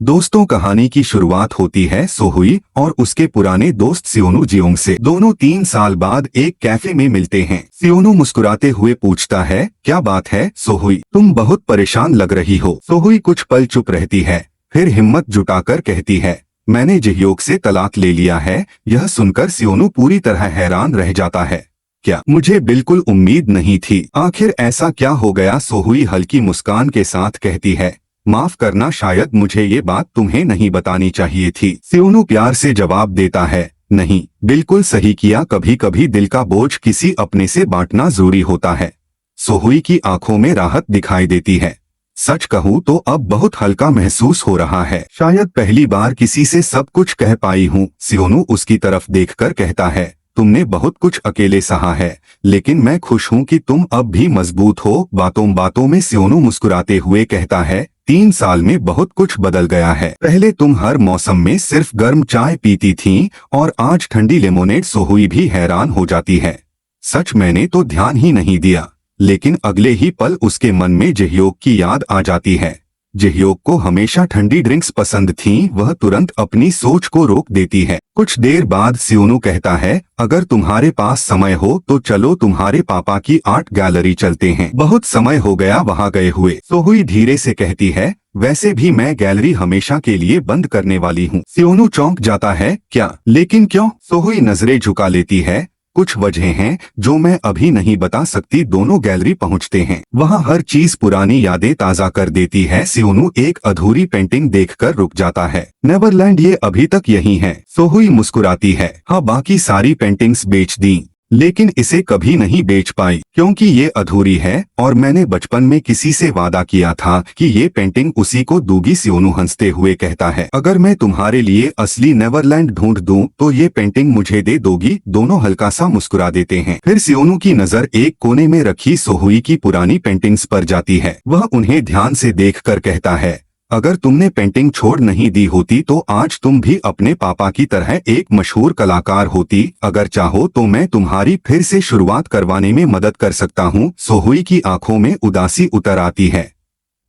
दोस्तों, कहानी की शुरुआत होती है सोहुई और उसके पुराने दोस्त सियोनु जियोंग से। दोनों 3 साल बाद एक कैफे में मिलते हैं। सियोनु मुस्कुराते हुए पूछता है, क्या बात है सोहुई, तुम बहुत परेशान लग रही हो। सोहुई कुछ पल चुप रहती है, फिर हिम्मत जुटाकर कहती है, मैंने जिह्योक से तलाक ले लिया है। यह सुनकर सियोनु पूरी तरह हैरान रह जाता है। क्या? मुझे बिल्कुल उम्मीद नहीं थी। आखिर ऐसा क्या हो गया? सोहुई हल्की मुस्कान के साथ कहती है, माफ करना, शायद मुझे ये बात तुम्हें नहीं बतानी चाहिए थी। सियोनु प्यार से जवाब देता है, नहीं, बिल्कुल सही किया। कभी कभी दिल का बोझ किसी अपने से बांटना जरूरी होता है। सोहुई की आंखों में राहत दिखाई देती है। सच कहूँ तो अब बहुत हल्का महसूस हो रहा है। शायद पहली बार किसी से सब कुछ कह पाई हूँ। सियोनु उसकी तरफ देखकर कहता है, तुमने बहुत कुछ अकेले सहा है, लेकिन मैं खुश हूँ कि तुम अब भी मजबूत हो। बातों बातों में सियोनु मुस्कुराते हुए कहता है, 3 साल में बहुत कुछ बदल गया है। पहले तुम हर मौसम में सिर्फ गर्म चाय पीती थीं और आज ठंडी लेमोनेड। सोहुई भी हैरान हो जाती है। सच, मैंने तो ध्यान ही नहीं दिया। लेकिन अगले ही पल उसके मन में जिह्योक की याद आ जाती है। जिह्योक को हमेशा ठंडी ड्रिंक्स पसंद थीं। वह तुरंत अपनी सोच को रोक देती है। कुछ देर बाद सियोनु कहता है, अगर तुम्हारे पास समय हो तो चलो तुम्हारे पापा की आर्ट गैलरी चलते हैं। बहुत समय हो गया वहाँ गए हुए। सोहुई धीरे से कहती है, वैसे भी मैं गैलरी हमेशा के लिए बंद करने वाली हूँ। सियोनु चौंक जाता है, क्या? लेकिन क्यों? सोहुई नजरें झुका लेती है, कुछ वजह हैं जो मैं अभी नहीं बता सकती। दोनों गैलरी पहुंचते हैं। वहां हर चीज पुरानी यादें ताजा कर देती है। सियोनु एक अधूरी पेंटिंग देखकर रुक जाता है। नेवरलैंड, ये अभी तक यही है। सोहुई मुस्कुराती है, हाँ, बाकी सारी पेंटिंग्स बेच दी, लेकिन इसे कभी नहीं बेच पाई क्योंकि ये अधूरी है और मैंने बचपन में किसी से वादा किया था कि ये पेंटिंग उसी को दूंगी। सियोनु हंसते हुए कहता है, अगर मैं तुम्हारे लिए असली नेवरलैंड ढूंढ दूं तो ये पेंटिंग मुझे दे दोगी? दोनों हल्का सा मुस्कुरा देते हैं। फिर सियोनु की नजर एक कोने में रखी सोहुई की पुरानी पेंटिंग्स पर जाती है। वह उन्हें ध्यान से देखकर कहता है, अगर तुमने पेंटिंग छोड़ नहीं दी होती तो आज तुम भी अपने पापा की तरह एक मशहूर कलाकार होती। अगर चाहो तो मैं तुम्हारी फिर से शुरुआत करवाने में मदद कर सकता हूँ। सोहुई की आंखों में उदासी उतर आती है।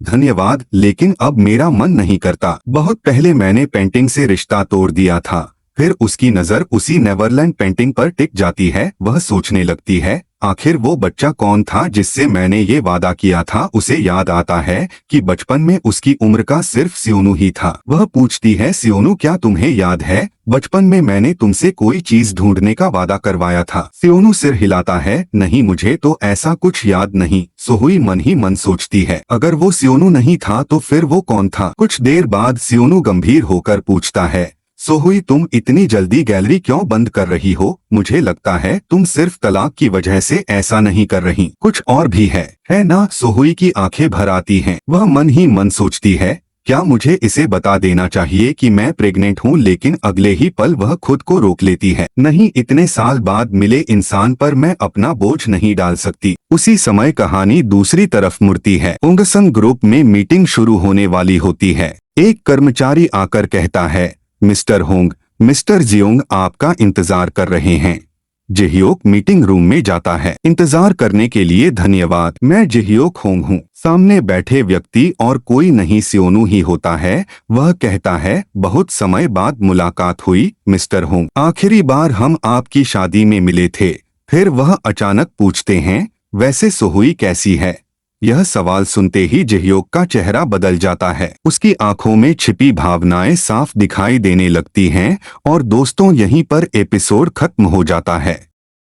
धन्यवाद, लेकिन अब मेरा मन नहीं करता। बहुत पहले मैंने पेंटिंग से रिश्ता तोड़ दिया था। फिर उसकी नजर उसी नेवरलैंड पेंटिंग पर टिक जाती है। वह सोचने लगती है, आखिर वो बच्चा कौन था जिससे मैंने ये वादा किया था? उसे याद आता है कि बचपन में उसकी उम्र का सिर्फ सियोनु ही था। वह पूछती है, सियोनु, क्या तुम्हें याद है बचपन में मैंने तुमसे कोई चीज ढूंढने का वादा करवाया था? सियोनु सिर हिलाता है, नहीं, मुझे तो ऐसा कुछ याद नहीं। सोहुई मन ही मन सोचती है, अगर वो सियोनु नहीं था तो फिर वो कौन था? कुछ देर बाद सियोनु गंभीर होकर पूछता है, सोहुई, तुम इतनी जल्दी गैलरी क्यों बंद कर रही हो? मुझे लगता है तुम सिर्फ तलाक की वजह से ऐसा नहीं कर रही, कुछ और भी है ना? सोहुई की आंखें भर आती हैं। वह मन ही मन सोचती है, क्या मुझे इसे बता देना चाहिए कि मैं प्रेग्नेंट हूँ? लेकिन अगले ही पल वह खुद को रोक लेती है। नहीं, इतने साल बाद मिले इंसान पर मैं अपना बोझ नहीं डाल सकती। उसी समय कहानी दूसरी तरफ मुड़ती है। उंगसंग ग्रुप में मीटिंग शुरू होने वाली होती है। एक कर्मचारी आकर कहता है, मिस्टर होंग, मिस्टर जियोंग आपका इंतजार कर रहे हैं। जिह्योक मीटिंग रूम में जाता है। इंतजार करने के लिए धन्यवाद, मैं जिह्योक होंग हूँ। सामने बैठे व्यक्ति और कोई नहीं सियोनु ही होता है। वह कहता है, बहुत समय बाद मुलाकात हुई मिस्टर होंग। आखिरी बार हम आपकी शादी में मिले थे। फिर वह अचानक पूछते हैं, वैसे सोहुई कैसी है? यह सवाल सुनते ही जिह्योक का चेहरा बदल जाता है। उसकी आंखों में छिपी भावनाएं साफ दिखाई देने लगती हैं और दोस्तों, यहीं पर एपिसोड खत्म हो जाता है।